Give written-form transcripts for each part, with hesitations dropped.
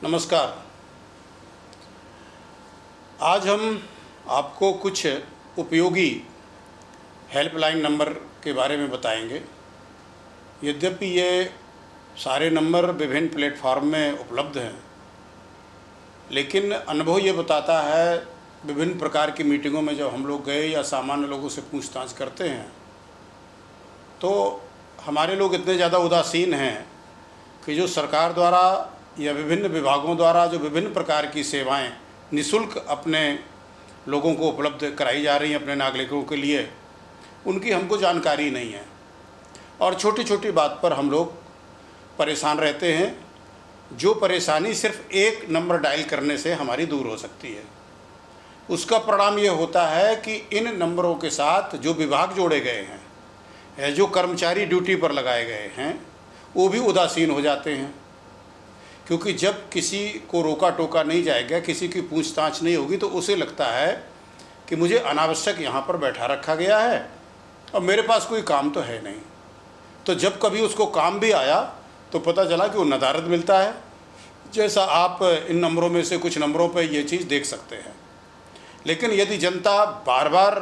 नमस्कार। आज हम आपको कुछ उपयोगी हेल्पलाइन नंबर के बारे में बताएंगे। यद्यपि ये सारे नंबर विभिन्न प्लेटफॉर्म में उपलब्ध हैं, लेकिन अनुभव ये बताता है, विभिन्न प्रकार की मीटिंगों में जब हम लोग गए या सामान्य लोगों से पूछताछ करते हैं, तो हमारे लोग इतने ज़्यादा उदासीन हैं कि जो सरकार द्वारा या विभिन्न विभागों द्वारा जो विभिन्न प्रकार की सेवाएं निःशुल्क अपने लोगों को उपलब्ध कराई जा रही हैं अपने नागरिकों के लिए, उनकी हमको जानकारी नहीं है और छोटी छोटी बात पर हम लोग परेशान रहते हैं। जो परेशानी सिर्फ एक नंबर डायल करने से हमारी दूर हो सकती है, उसका परिणाम ये होता है कि इन नंबरों के साथ जो विभाग जोड़े गए हैं, जो कर्मचारी ड्यूटी पर लगाए गए हैं, वो भी उदासीन हो जाते हैं। क्योंकि जब किसी को रोका टोका नहीं जाएगा, किसी की पूछताछ नहीं होगी, तो उसे लगता है कि मुझे अनावश्यक यहाँ पर बैठा रखा गया है और मेरे पास कोई काम तो है नहीं। तो जब कभी उसको काम भी आया तो पता चला कि वो नदारद मिलता है, जैसा आप इन नंबरों में से कुछ नंबरों पर ये चीज़ देख सकते हैं। लेकिन यदि जनता बार बार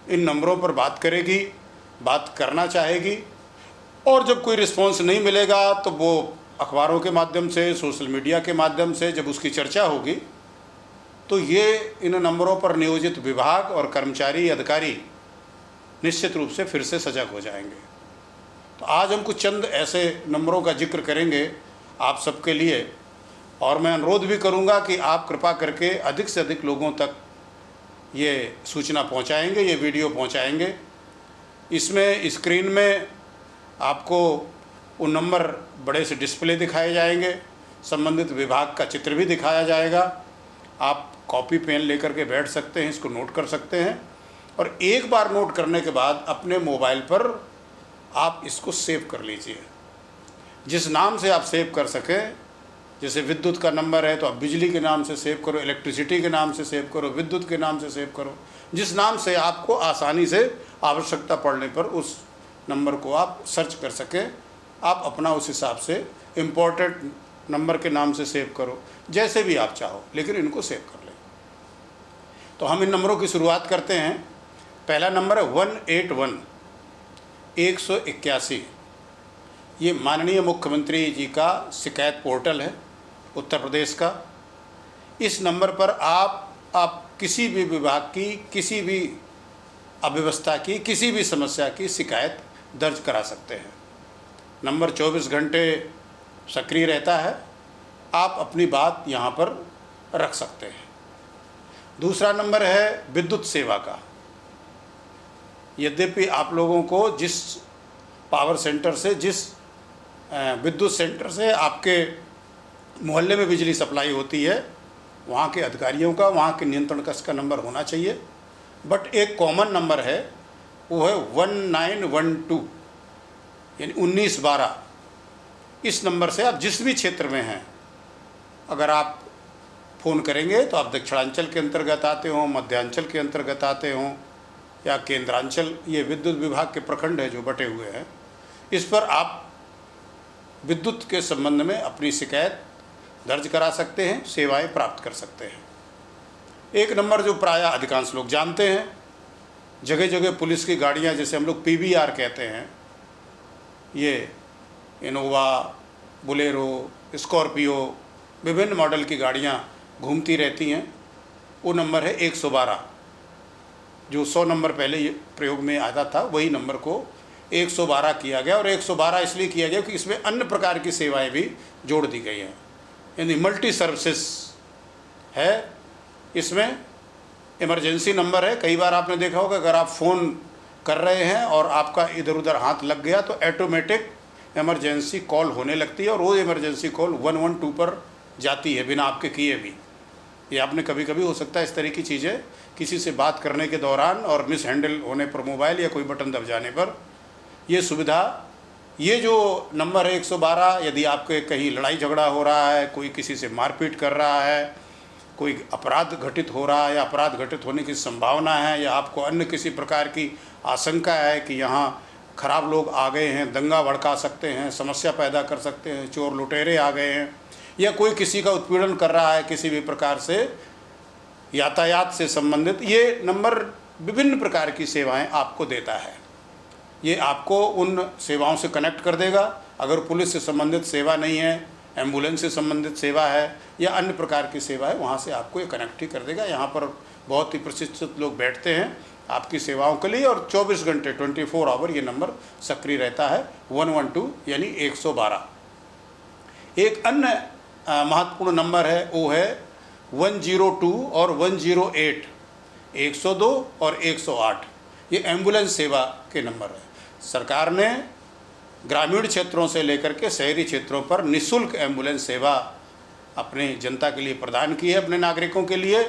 इन नंबरों पर बात करेगी, बात करना चाहेगी, और जब कोई रिस्पॉन्स नहीं मिलेगा तो वो अखबारों के माध्यम से, सोशल मीडिया के माध्यम से जब उसकी चर्चा होगी, तो ये इन नंबरों पर नियोजित विभाग और कर्मचारी अधिकारी निश्चित रूप से फिर से सजग हो जाएंगे। तो आज हम कुछ चंद ऐसे नंबरों का जिक्र करेंगे आप सबके लिए, और मैं अनुरोध भी करूंगा कि आप कृपा करके अधिक से अधिक लोगों तक ये सूचना पहुंचाएंगे, ये वीडियो पहुंचाएंगे। इसमें स्क्रीन में आपको वो नंबर बड़े से डिस्प्ले दिखाए जाएंगे, संबंधित विभाग का चित्र भी दिखाया जाएगा। आप कॉपी पेन लेकर के बैठ सकते हैं, इसको नोट कर सकते हैं, और एक बार नोट करने के बाद अपने मोबाइल पर आप इसको सेव कर लीजिए। जिस नाम से आप सेव कर सकें, जैसे विद्युत का नंबर है तो आप बिजली के नाम से सेव करो, इलेक्ट्रिसिटी के नाम से सेव करो, विद्युत के नाम से सेव करो। जिस नाम से आपको आसानी से आवश्यकता पड़ने पर उस नंबर को आप सर्च कर सकें, आप अपना उस हिसाब से इम्पोर्टेंट नंबर के नाम से सेव करो, जैसे भी आप चाहो, लेकिन इनको सेव कर लें। तो हम इन नंबरों की शुरुआत करते हैं। पहला नंबर है 181 181। ये माननीय मुख्यमंत्री जी का शिकायत पोर्टल है उत्तर प्रदेश का। इस नंबर पर आप किसी भी विभाग की, किसी भी अव्यवस्था की, किसी भी समस्या की शिकायत दर्ज करा सकते हैं। नंबर 24 घंटे सक्रिय रहता है, आप अपनी बात यहाँ पर रख सकते हैं। दूसरा नंबर है विद्युत सेवा का। यद्यपि आप लोगों को जिस पावर सेंटर से, जिस विद्युत सेंटर से आपके मोहल्ले में बिजली सप्लाई होती है, वहाँ के अधिकारियों का, वहाँ के नियंत्रण कक्ष का नंबर होना चाहिए, बट एक कॉमन नंबर है, वो है 1912 यानी 1912। इस नंबर से आप जिस भी क्षेत्र में हैं, अगर आप फ़ोन करेंगे तो आप दक्षिणांचल के अंतर्गत आते हों, मध्यांचल के अंतर्गत आते हों, या केंद्रांचल, ये विद्युत विभाग के प्रखंड है जो बटे हुए हैं, इस पर आप विद्युत के संबंध में अपनी शिकायत दर्ज करा सकते हैं, सेवाएं प्राप्त कर सकते हैं। एक नंबर जो प्रायः अधिकांश लोग जानते हैं, जगह जगह पुलिस की गाड़ियां, जैसे हम लोग PVR कहते हैं, ये इनोवा, बोलेरो, स्कॉर्पियो, विभिन्न मॉडल की गाड़ियां घूमती रहती हैं। वो नंबर है 112। जो 100 नंबर पहले ये प्रयोग में आता था, वही नंबर को 112 किया गया, और 112 इसलिए किया गया कि इसमें अन्य प्रकार की सेवाएं भी जोड़ दी गई हैं, यानी मल्टी सर्विसेज है। इसमें इमरजेंसी नंबर है। कई बार आपने देखा होगा, अगर आप फ़ोन कर रहे हैं और आपका इधर उधर हाथ लग गया तो ऑटोमेटिक इमरजेंसी कॉल होने लगती है, और वो इमरजेंसी कॉल 112 पर जाती है बिना आपके किए भी। ये आपने कभी कभी, हो सकता है इस तरह की चीज़ें किसी से बात करने के दौरान और मिस हैंडल होने पर मोबाइल या कोई बटन दब जाने पर, ये सुविधा, ये जो नंबर है 112, यदि आपके कहीं लड़ाई झगड़ा हो रहा है, कोई किसी से मारपीट कर रहा है, कोई अपराध घटित हो रहा है या अपराध घटित होने की संभावना है, या आपको अन्य किसी प्रकार की आशंका है कि यहाँ खराब लोग आ गए हैं, दंगा भड़का सकते हैं, समस्या पैदा कर सकते हैं, चोर लुटेरे आ गए हैं, या कोई किसी का उत्पीड़न कर रहा है किसी भी प्रकार से, यातायात से संबंधित, ये नंबर विभिन्न प्रकार की सेवाएं आपको देता है। ये आपको उन सेवाओं से कनेक्ट कर देगा। अगर पुलिस से संबंधित सेवा नहीं है, एम्बुलेंस से संबंधित सेवा है या अन्य प्रकार की सेवा है, वहाँ से आपको ये कनेक्ट ही कर देगा। यहाँ पर बहुत ही प्रशिक्षित लोग बैठते हैं आपकी सेवाओं के लिए, और 24 घंटे 24 आवर ये नंबर सक्रिय रहता है। 112 यानी 112। एक अन्य महत्वपूर्ण नंबर है, वो है 102 और 108, 102 और 108। ये एम्बुलेंस सेवा के नंबर है। सरकार ने ग्रामीण क्षेत्रों से लेकर के शहरी क्षेत्रों पर निःशुल्क एम्बुलेंस सेवा अपनी जनता के लिए प्रदान की है, अपने नागरिकों के लिए।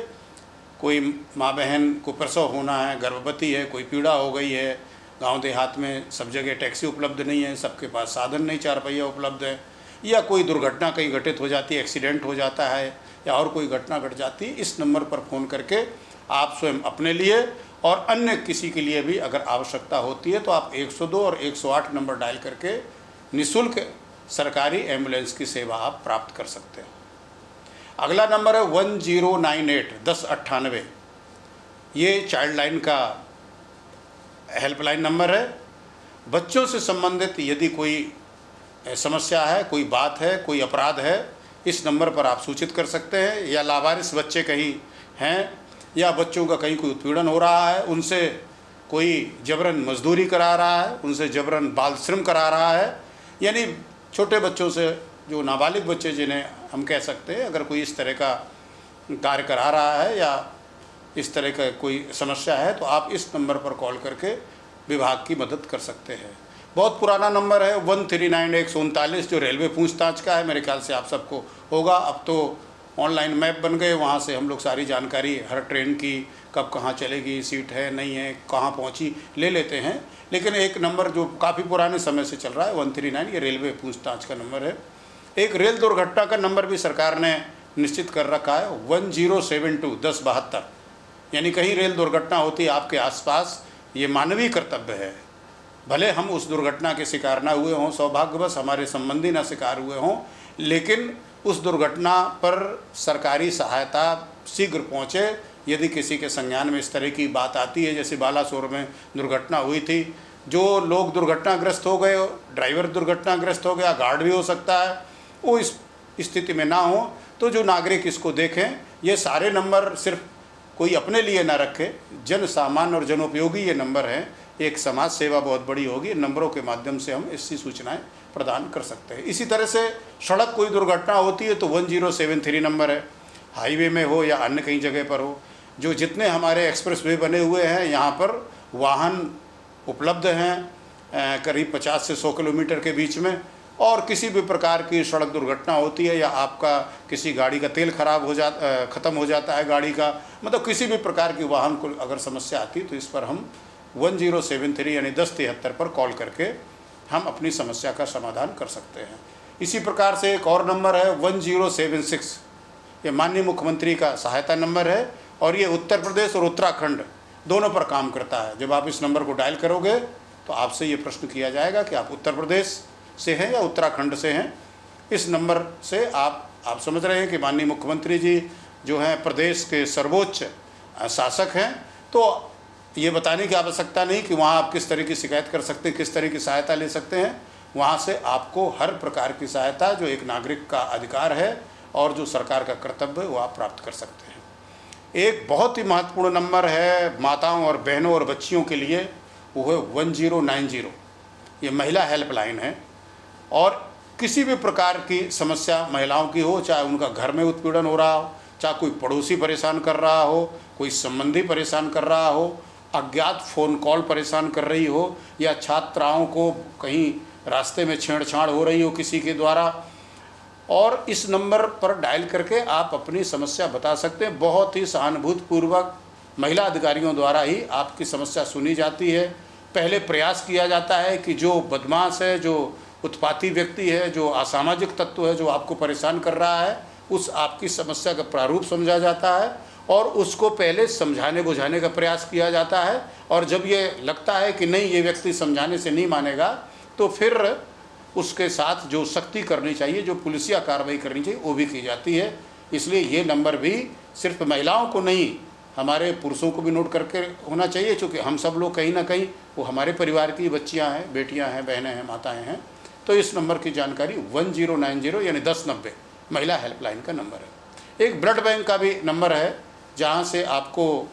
कोई माँ बहन को प्रसव होना है, गर्भवती है, कोई पीड़ा हो गई है, गांव देहात में सब जगह टैक्सी उपलब्ध नहीं है, सबके पास साधन नहीं, 4 पहिया उपलब्ध है, या कोई दुर्घटना कहीं घटित हो जाती है, एक्सीडेंट हो जाता है या और कोई घटना घट जाती है, इस नंबर पर फ़ोन करके आप स्वयं अपने लिए और अन्य किसी के लिए भी अगर आवश्यकता होती है तो आप 102 और 108 नंबर डायल करके निःशुल्क सरकारी एम्बुलेंस की सेवा आप प्राप्त कर सकते हैं। अगला नंबर है 1098 1098। ये चाइल्ड लाइन का हेल्पलाइन नंबर है। बच्चों से संबंधित यदि कोई समस्या है, कोई बात है, कोई अपराध है, इस नंबर पर आप सूचित कर सकते हैं। या लावारिस बच्चे कहीं हैं या बच्चों का कहीं कोई उत्पीड़न हो रहा है, उनसे कोई जबरन मजदूरी करा रहा है, उनसे जबरन बाल श्रम करा रहा है, यानी छोटे बच्चों से, जो नाबालिग बच्चे जिन्हें हम कह सकते हैं, अगर कोई इस तरह का कार्य करा रहा है या इस तरह का कोई समस्या है तो आप इस नंबर पर कॉल करके विभाग की मदद कर सकते हैं। बहुत पुराना नंबर है 139 139, जो रेलवे पूछताछ का है। मेरे ख्याल से आप सबको होगा। अब तो ऑनलाइन मैप बन गए, वहाँ से हम लोग सारी जानकारी हर ट्रेन की कब कहाँ चलेगी, सीट है नहीं है, कहाँ पहुँची, ले लेते हैं। लेकिन एक नंबर जो काफ़ी पुराने समय से चल रहा है 139, ये रेलवे पूछताछ का नंबर है। एक रेल दुर्घटना का नंबर भी सरकार ने निश्चित कर रखा है 1072 1072, यानी कहीं रेल दुर्घटना होती है आपके आसपास, ये मानवीय कर्तव्य है। भले हम उस दुर्घटना के शिकार ना हुए हों, सौभाग्यवश हमारे संबंधी ना शिकार हुए हों, लेकिन उस दुर्घटना पर सरकारी सहायता शीघ्र पहुँचे। यदि किसी के संज्ञान में इस तरह की बात आती है, जैसे बालासोर में दुर्घटना हुई थी, जो लोग दुर्घटनाग्रस्त हो गए, ड्राइवर दुर्घटनाग्रस्त हो गया, गार्ड भी हो सकता है, वो इस स्थिति में ना हो, तो जो नागरिक इसको देखें। ये सारे नंबर सिर्फ कोई अपने लिए ना रखे, जन सामान्य और जनोपयोगी ये नंबर हैं। एक समाज सेवा बहुत बड़ी होगी। इन नंबरों के माध्यम से हम ऐसी सूचनाएं प्रदान कर सकते हैं। इसी तरह से सड़क कोई दुर्घटना होती है तो 1073 नंबर है। हाईवे में हो या अन्य कहीं जगह पर हो, जो जितने हमारे एक्सप्रेस वे बने हुए हैं, यहाँ पर वाहन उपलब्ध हैं करीब 50 से 100 किलोमीटर के बीच में। और किसी भी प्रकार की सड़क दुर्घटना होती है या आपका किसी गाड़ी का तेल खराब हो ख़त्म हो जाता है गाड़ी का, मतलब किसी भी प्रकार की वाहन को अगर समस्या आती है तो इस पर हम 1073 यानी 1073 पर कॉल करके हम अपनी समस्या का समाधान कर सकते हैं। इसी प्रकार से एक और नंबर है 1076, ये माननीय मुख्यमंत्री का सहायता नंबर है और ये उत्तर प्रदेश और उत्तराखंड दोनों पर काम करता है। जब आप इस नंबर को डायल करोगे तो आपसे ये प्रश्न किया जाएगा कि आप उत्तर प्रदेश से हैं या उत्तराखंड से हैं। इस नंबर से आप समझ रहे हैं कि माननीय मुख्यमंत्री जी जो हैं प्रदेश के सर्वोच्च शासक हैं, तो ये बताने की आवश्यकता नहीं कि वहाँ आप किस तरह की शिकायत कर सकते हैं, किस तरह की सहायता ले सकते हैं। वहाँ से आपको हर प्रकार की सहायता जो एक नागरिक का अधिकार है और जो सरकार का कर्तव्य है वो आप प्राप्त कर सकते हैं। एक बहुत ही महत्वपूर्ण नंबर है माताओं और बहनों और बच्चियों के लिए, वो है 1090। ये महिला हेल्पलाइन है और किसी भी प्रकार की समस्या महिलाओं की हो, चाहे उनका घर में उत्पीड़न हो रहा हो, चाहे कोई पड़ोसी परेशान कर रहा हो, कोई संबंधी परेशान कर रहा हो, अज्ञात फ़ोन कॉल परेशान कर रही हो, या छात्राओं को कहीं रास्ते में छेड़छाड़ हो रही हो किसी के द्वारा, और इस नंबर पर डायल करके आप अपनी समस्या बता सकते हैं। बहुत ही सहानुभूतिपूर्वक महिला अधिकारियों द्वारा ही आपकी समस्या सुनी जाती है। पहले प्रयास किया जाता है कि जो बदमाश है, जो उत्पाती व्यक्ति है, जो असामाजिक तत्व है, जो आपको परेशान कर रहा है, उस आपकी समस्या का प्रारूप समझा जाता है और उसको पहले समझाने बुझाने का प्रयास किया जाता है। और जब ये लगता है कि नहीं, ये व्यक्ति समझाने से नहीं मानेगा, तो फिर उसके साथ जो सख्ती करनी चाहिए, जो पुलिसिया कार्रवाई करनी चाहिए, वो भी की जाती है। इसलिए ये नंबर भी सिर्फ महिलाओं को नहीं, हमारे पुरुषों को भी नोट करके होना चाहिए, क्योंकि हम सब लोग कहीं ना कहीं वो हमारे परिवार की बच्चियां हैं, बेटियां हैं, बहनें हैं, माताएं हैं। तो इस नंबर की जानकारी 1090 यानी 1090 महिला हेल्पलाइन का नंबर है। एक ब्लड बैंक का भी नंबर है, जहां से आपको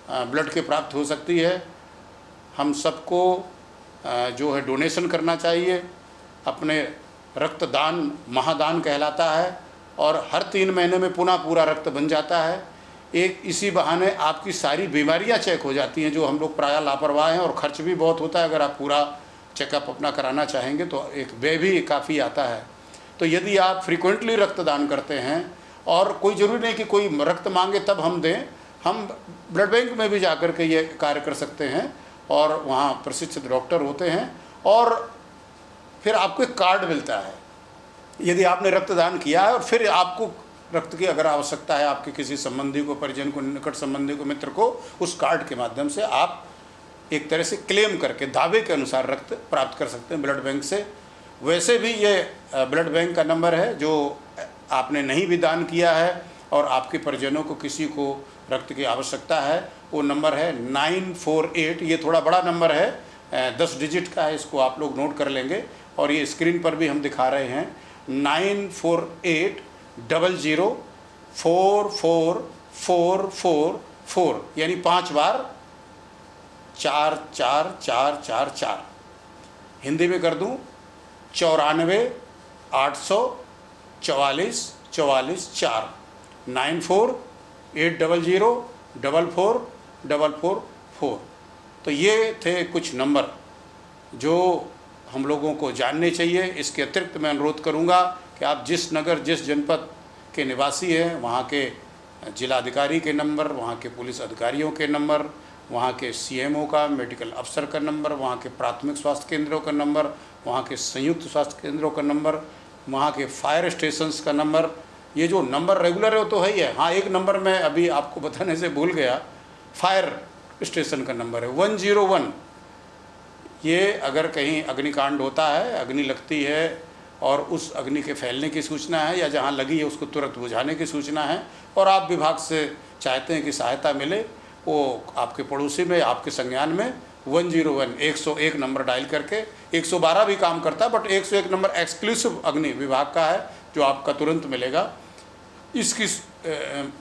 ब्लड के प्राप्त हो सकती है। हम सबको जो है डोनेशन करना चाहिए। अपने रक्तदान महादान कहलाता है और हर 3 महीने में पुनः पूरा रक्त बन जाता है। एक इसी बहाने आपकी सारी बीमारियां चेक हो जाती हैं, जो हम लोग प्रायः लापरवाह हैं, और खर्च भी बहुत होता है। अगर आप पूरा चेकअप अपना कराना चाहेंगे तो एक व्यय भी काफ़ी आता है। तो यदि आप फ्रीक्वेंटली रक्तदान करते हैं, और कोई ज़रूरी नहीं कि कोई रक्त मांगे तब हम दें, हम ब्लड बैंक में भी जाकर के ये कार्य कर सकते हैं, और वहाँ प्रशिक्षित डॉक्टर होते हैं, और फिर आपको एक कार्ड मिलता है यदि आपने रक्तदान किया है, और फिर आपको रक्त की अगर आवश्यकता है आपके किसी संबंधी को, परिजन को, निकट संबंधी को, मित्र को, उस कार्ड के माध्यम से आप एक तरह से क्लेम करके दावे के अनुसार रक्त प्राप्त कर सकते हैं ब्लड बैंक से। वैसे भी ये ब्लड बैंक का नंबर है, जो आपने नहीं भी दान किया है और आपके परिजनों को किसी को रक्त की आवश्यकता है, वो नंबर है 948। ये थोड़ा बड़ा नंबर है, 10 डिजिट का है, इसको आप लोग नोट कर लेंगे, और ये स्क्रीन पर भी हम दिखा रहे हैं। 948 00 44444 यानी 5 बार 44444। हिंदी में कर दूं 94 844 44 4 94 800 44444। तो ये थे कुछ नंबर जो हम लोगों को जानने चाहिए। इसके अतिरिक्त मैं अनुरोध करूंगा कि आप जिस नगर, जिस जनपद के निवासी हैं, वहाँ के जिलाधिकारी के नंबर, वहाँ के पुलिस अधिकारियों के नंबर, वहाँ के सीएमओ का, मेडिकल अफसर का नंबर, वहाँ के प्राथमिक स्वास्थ्य केंद्रों का नंबर, वहाँ के संयुक्त स्वास्थ्य केंद्रों का नंबर, वहाँ के फायर स्टेशंस का नंबर, ये जो नंबर रेगुलर है वो तो है ही है। हाँ, एक नंबर मैं अभी आपको बताने से भूल गया, फायर स्टेशन का नंबर है 101। ये अगर कहीं अग्निकांड होता है, अग्नि लगती है और उस अग्नि के फैलने की सूचना है, या जहाँ लगी है उसको तुरंत बुझाने की सूचना है, और आप विभाग से चाहते हैं कि सहायता मिले, वो आपके पड़ोसी में, आपके संज्ञान में 101 101 नंबर डायल करके, 112 भी काम करता है, बट 101 नंबर एक्सक्लूसिव अग्नि विभाग का है, जो आपका तुरंत मिलेगा। इसकी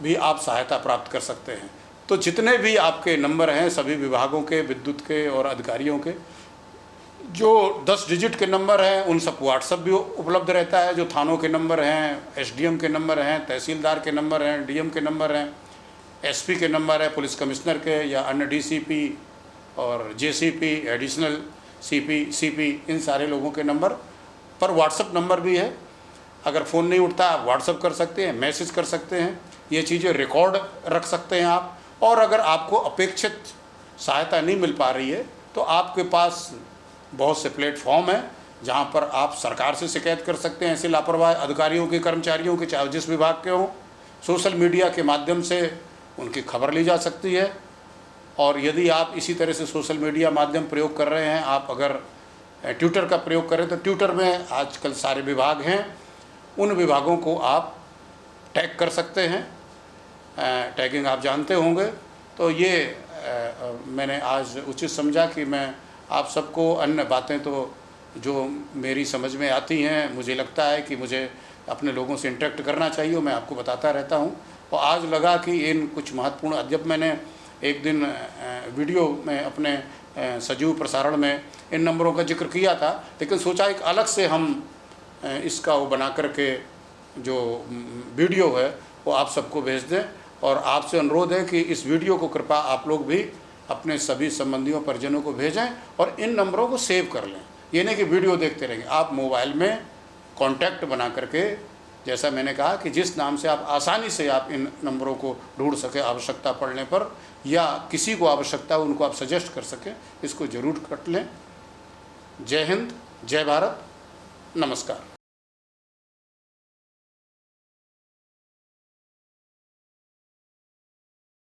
भी आप सहायता प्राप्त कर सकते हैं। तो जितने भी आपके नंबर हैं सभी विभागों के, विद्युत के और अधिकारियों के, जो 10 डिजिट के नंबर हैं उन सब व्हाट्सएप भी उपलब्ध रहता है। जो थानों के नंबर हैं, एसडीएम के नंबर हैं, तहसीलदार के नंबर हैं, डीएम के नंबर हैं, एसपी के नंबर है, पुलिस कमिश्नर के या अन्य डीसीपी और जेसीपी, एडिशनल सीपी, इन सारे लोगों के नंबर पर व्हाट्सएप नंबर भी है। अगर फ़ोन नहीं उठता आप व्हाट्सएप कर सकते हैं, मैसेज कर सकते हैं, ये चीज़ें रिकॉर्ड रख सकते हैं आप। और अगर आपको अपेक्षित सहायता नहीं मिल पा रही है तो आपके पास बहुत से प्लेटफॉर्म हैं जहां पर आप सरकार से शिकायत कर सकते हैं ऐसे लापरवाह अधिकारियों के, कर्मचारियों के, चाहे जिस विभाग के हों। सोशल मीडिया के माध्यम से उनकी खबर ली जा सकती है। और यदि आप इसी तरह से सोशल मीडिया माध्यम प्रयोग कर रहे हैं, आप अगर ट्विटर का प्रयोग करें तो ट्विटर में आजकल सारे विभाग हैं, उन विभागों को आप टैग कर सकते हैं। टैगिंग आप जानते होंगे। तो ये मैंने आज उचित समझा कि मैं आप सबको, अन्य बातें तो जो मेरी समझ में आती हैं, मुझे लगता है कि मुझे अपने लोगों से इंटरेक्ट करना चाहिए, मैं आपको बताता रहता हूं। और आज लगा कि इन कुछ महत्वपूर्ण, जब मैंने एक दिन वीडियो में अपने सजीव प्रसारण में इन नंबरों का जिक्र किया था, लेकिन सोचा एक अलग से हम इसका वो बना करके जो वीडियो है वो आप सबको भेज दें। और आपसे अनुरोध है कि इस वीडियो को कृपया आप लोग भी अपने सभी संबंधियों, परिजनों को भेजें और इन नंबरों को सेव कर लें। ये नहीं कि वीडियो देखते रहेंगे, आप मोबाइल में कॉन्टैक्ट बना करके, जैसा मैंने कहा कि जिस नाम से आप आसानी से आप इन नंबरों को ढूंढ सकें आवश्यकता पड़ने पर, या किसी को आवश्यकता हो उनको आप सजेस्ट कर सकें, इसको ज़रूर कर लें। जय हिंद, जय भारत, नमस्कार।